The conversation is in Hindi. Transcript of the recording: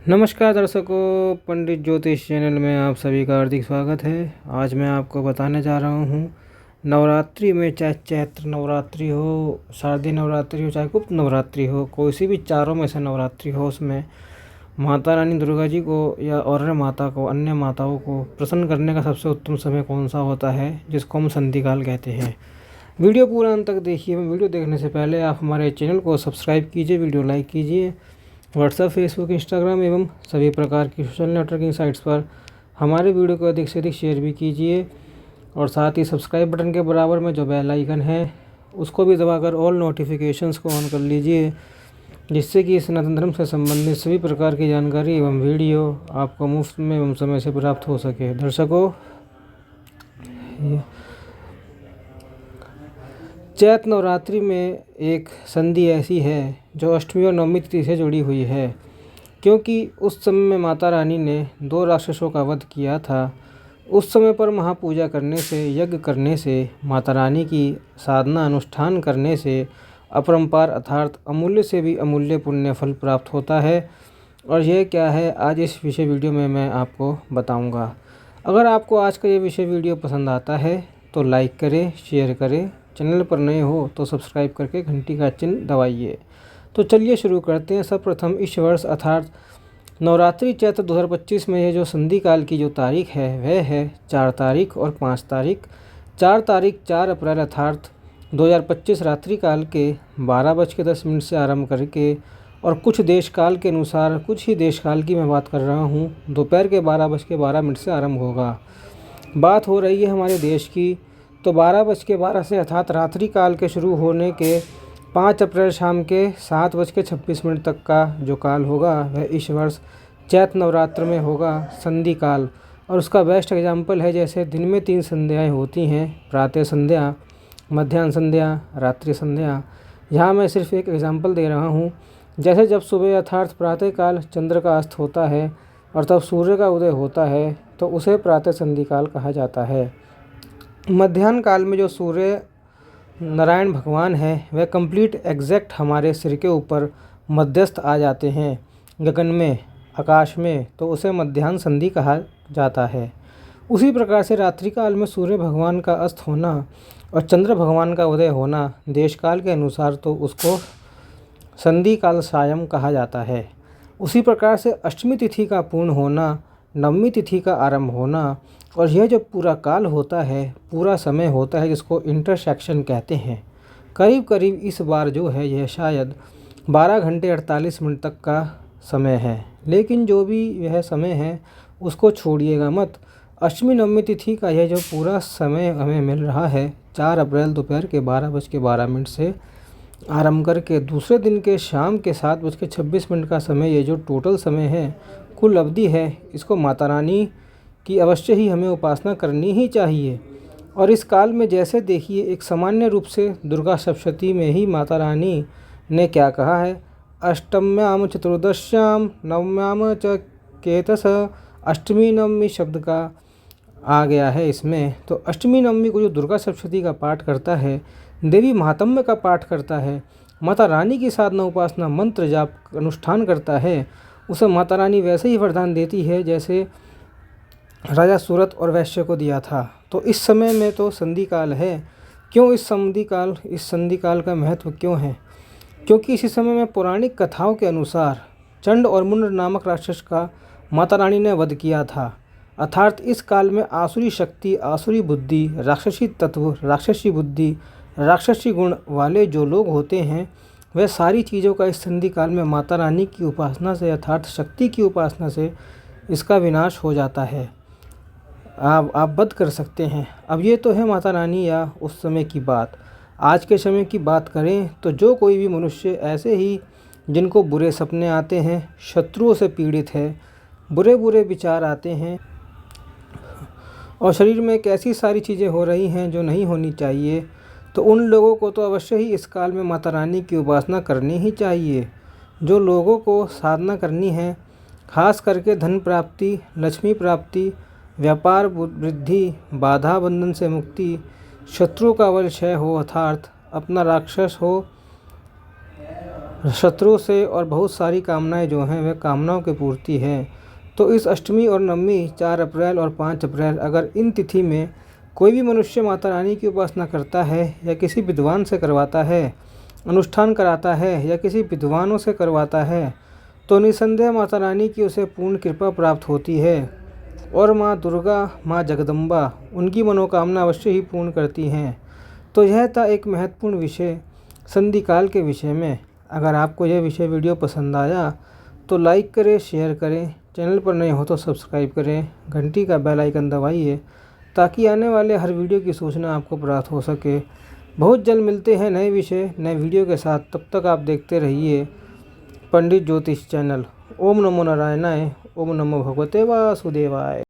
नमस्कार दर्शकों, पंडित ज्योतिष चैनल में आप सभी का हार्दिक स्वागत है। आज मैं आपको बताने जा रहा हूँ नवरात्रि में, चाहे चैत्र नवरात्रि हो, शारदीय नवरात्रि हो, चाहे गुप्त नवरात्रि हो, कोई सी भी चारों में से नवरात्रि हो, उसमें माता रानी दुर्गा जी को या और माता को, अन्य माताओं को प्रसन्न करने का सबसे उत्तम समय कौन सा होता है, जिसको हम संधिकाल कहते हैं। वीडियो पूरा अंत तक देखिए। वीडियो देखने से पहले आप हमारे चैनल को सब्सक्राइब कीजिए, वीडियो लाइक कीजिए। व्हाट्सएप, फेसबुक, इंस्टाग्राम एवं सभी प्रकार की सोशल नेटवर्किंग साइट्स पर हमारे वीडियो को अधिक से अधिक शेयर भी कीजिए और साथ ही सब्सक्राइब बटन के बराबर में जो बेल आइकन है उसको भी दबाकर ऑल नोटिफिकेशंस को ऑन कर लीजिए, जिससे कि सनातन धर्म से संबंधित सभी प्रकार की जानकारी एवं वीडियो आपको मुफ्त में एवं समय से प्राप्त हो सके। दर्शकों, चैत्र नवरात्रि में एक संधि ऐसी है जो अष्टमी और नवमी तिथि से जुड़ी हुई है, क्योंकि उस समय में माता रानी ने 2 राक्षसों का वध किया था। उस समय पर महापूजा करने से, यज्ञ करने से, माता रानी की साधना अनुष्ठान करने से अपरंपार अर्थात अमूल्य से भी अमूल्य पुण्य फल प्राप्त होता है। और यह क्या है, आज इस विषय वीडियो में मैं आपको बताऊंगा। अगर आपको आज का ये विषय वीडियो पसंद आता है तो लाइक करें, शेयर करें। चैनल पर नए हो तो सब्सक्राइब करके घंटी का चिन्ह दबाइए। तो चलिए शुरू करते हैं। सर्वप्रथम इस वर्ष अर्थात नवरात्रि चैत्र 2025 में ये जो संधि काल की जो तारीख है वह है 4 तारीख और 5 तारीख। 4 तारीख 4 अप्रैल अर्थात 2025 रात्रि काल के 12:10 से आरंभ करके, और कुछ देश काल के अनुसार, कुछ ही देश काल की मैं बात कर रहा हूँ, दोपहर के 12:12 से आरंभ होगा। बात हो रही है हमारे देश की, तो 12:12 से अर्थात रात्रि काल के शुरू होने के 5 अप्रैल शाम के 7:26 तक का जो काल होगा वह इस वर्ष चैत्र नवरात्र में होगा संधि काल। और उसका बेस्ट एग्जाम्पल है, जैसे दिन में 3 संध्याएँ होती हैं, प्रातः संध्या, मध्याह्न संध्या, रात्रि संध्या। यहाँ मैं सिर्फ एक एग्जाम्पल दे रहा हूँ। जैसे जब सुबह अर्थात प्रातः काल चंद्र का अस्त होता है और तब सूर्य का उदय होता है तो उसे प्रातः संधि काल कहा जाता है। मध्याह्न काल में जो सूर्य नारायण भगवान है वह कंप्लीट एग्जैक्ट हमारे सिर के ऊपर मध्यस्थ आ जाते हैं गगन में, आकाश में, तो उसे मध्याह्न संधि कहा जाता है। उसी प्रकार से रात्रि काल में सूर्य भगवान का अस्त होना और चंद्र भगवान का उदय होना देश काल के अनुसार तो उसको संधि काल सायं कहा जाता है। उसी प्रकार से अष्टमी तिथि का पूर्ण होना, नवमी तिथि का आरंभ होना, और यह जो पूरा काल होता है, पूरा समय होता है, जिसको इंटरसेक्शन कहते हैं, करीब करीब इस बार जो है यह शायद 12 घंटे 48 मिनट तक का समय है। लेकिन जो भी यह समय है उसको छोड़िएगा मत। अष्टमी नवमी तिथि का यह जो पूरा समय हमें मिल रहा है 4 अप्रैल दोपहर के 12:12 से आरंभ करके दूसरे दिन के शाम के 7:26 का समय, ये जो टोटल समय है, कुल अवधि है, इसको माता रानी की अवश्य ही हमें उपासना करनी ही चाहिए। और इस काल में जैसे देखिए, एक सामान्य रूप से दुर्गा सप्तशती में ही माता रानी ने क्या कहा है, अष्टम्याम चतुर्दश्याम नवम्याम च केतस, अष्टमी नवमी शब्द का आ गया है इसमें। तो अष्टमी नवमी को जो दुर्गा सप्तशती का पाठ करता है, देवी महात्म्य का पाठ करता है, माता रानी की साधना उपासना मंत्र जाप अनुष्ठान करता है, उसे माता रानी वैसे ही वरदान देती है जैसे राजा सूरत और वैश्य को दिया था। तो इस समय में तो संधि काल है। क्यों इस संधि काल का महत्व क्यों है? क्योंकि इसी समय में पौराणिक कथाओं के अनुसार चंड और मुंड नामक राक्षस का माता रानी ने वध किया था। अर्थात इस काल में आसुरी शक्ति, आसुरी बुद्धि, राक्षसी तत्व, राक्षसी बुद्धि, राक्षसी गुण वाले जो लोग होते हैं, वह सारी चीज़ों का इस संधि काल में माता रानी की उपासना से, अर्थात शक्ति की उपासना से इसका विनाश हो जाता है। आप वध कर सकते हैं। अब ये तो है माता रानी या उस समय की बात। आज के समय की बात करें तो जो कोई भी मनुष्य ऐसे ही जिनको बुरे सपने आते हैं, शत्रुओं से पीड़ित है, बुरे बुरे विचार आते हैं और शरीर में कैसी सारी चीज़ें हो रही हैं जो नहीं होनी चाहिए, तो उन लोगों को तो अवश्य ही इस काल में माता रानी की उपासना करनी ही चाहिए। जो लोगों को साधना करनी है, खास करके धन प्राप्ति, लक्ष्मी प्राप्ति, व्यापार वृद्धि, बाधा बंधन से मुक्ति, शत्रु का वध क्षय हो, अर्थात अपना राक्षस हो शत्रु से और बहुत सारी कामनाएं जो हैं वह कामनाओं की पूर्ति है। तो इस अष्टमी और नवमी 4 अप्रैल और 5 अप्रैल अगर इन तिथि में कोई भी मनुष्य माता रानी की उपासना करता है या किसी विद्वान से करवाता है, अनुष्ठान कराता है या किसी विद्वानों से करवाता है, तो निसंदेह माता रानी की उसे पूर्ण कृपा प्राप्त होती है और माँ दुर्गा, माँ जगदम्बा उनकी मनोकामना अवश्य ही पूर्ण करती हैं। तो यह था एक महत्वपूर्ण विषय संधि काल के विषय में। अगर आपको यह विषय वीडियो पसंद आया तो लाइक करें, शेयर करें, चैनल पर नए हो तो सब्सक्राइब करें, घंटी का बेल आइकन दबाइए ताकि आने वाले हर वीडियो की सूचना आपको प्राप्त हो सके। बहुत जल्द मिलते हैं नए विषय नए वीडियो के साथ। तब तक आप देखते रहिए पंडित ज्योतिष चैनल। ओम नमो नारायणाय। ओम नमो भगवते वासुदेवाय।